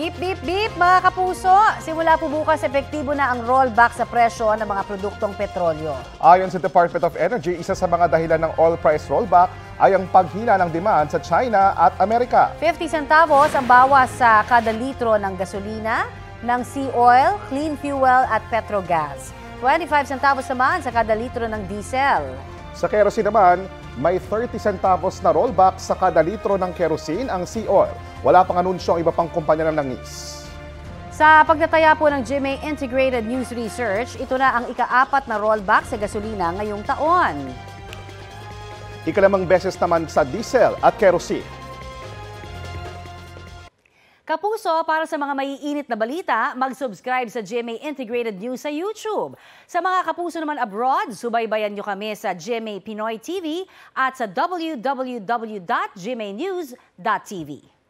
Beep, beep, beep mga kapuso! Simula po bukas, epektibo na ang rollback sa presyo ng mga produktong petrolyo. Ayon sa Department of Energy, isa sa mga dahilan ng oil price rollback ay ang paghina ng demand sa China at Amerika. 50 centavos ang bawas sa kada litro ng gasolina, ng sea oil, clean fuel at petrogas. 25 centavos naman sa kada litro ng diesel. Sa kerosene naman, may 30 centavos na rollback sa kada litro ng kerosene ang sea oil. Wala pang anunsyo ang iba pang kumpanya ng langis. Sa pagtataya po ng GMA Integrated News Research, ito na ang ika-4 na rollback sa gasolina ngayong taon. Ikalimang beses naman sa diesel at kerosene. Kapuso, para sa mga maiinit na balita, mag-subscribe sa GMA Integrated News sa YouTube. Sa mga kapuso naman abroad, subaybayan nyo kami sa GMA Pinoy TV at sa www.gmanews.tv.